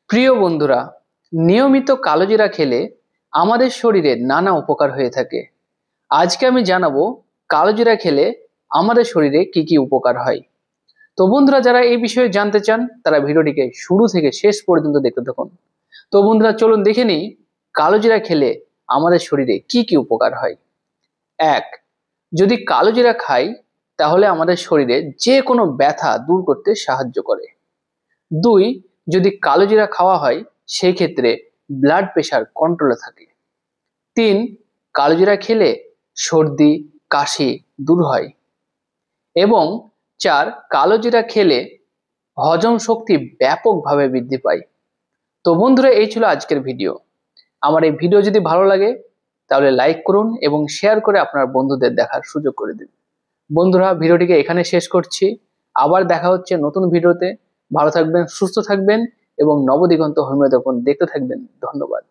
প্রিয় বন্ধুরা, নিয়মিত কালোজিরা খেলে আমাদের শরীরে নানা উপকার হয়ে থাকে। আজকে আমি জানাবো কালোজিরা খেলে আমাদের শরীরে কি কি উপকার হয়। তো বন্ধুরা, যারা এই বিষয়ে জানতে চান তারা ভিডিওটিকে শুরু থেকে শেষ পর্যন্ত দেখতে থাকুন। তো বন্ধুরা, চলুন দেখে নিই কালোজিরা খেলে আমাদের শরীরে কি কি উপকার হয়। 1. যদি কালোজিরা খাই তাহলে আমাদের শরীরে যে কোনো ব্যথা দূর করতে সাহায্য করে। 2. যদি কালোজিরা খাওয়া হয় সেই ক্ষেত্রে ব্লাড প্রেশার কন্ট্রোলে থাকে। 3. কালোজিরা খেলে সর্দি কাশি দূর হয়। এবং 4. কালোজিরা খেলে হজম শক্তি ব্যাপকভাবে বৃদ্ধি পায়। তো বন্ধুরা, এই ছিল আজকের ভিডিও। আমার এই ভিডিও যদি ভালো লাগে তাহলে লাইক করুন এবং শেয়ার করে আপনার বন্ধুদের দেখার সুযোগ করে দিন। বন্ধুরা, ভিডিওটিকে এখানে শেষ করছি। আবার দেখা হচ্ছে নতুন ভিডিওতে। ভালো থাকবেন, সুস্থ থাকবেন এবং নবদিগন্ত হোমিওপ্যাথি দেখতে থাকবেন। ধন্যবাদ।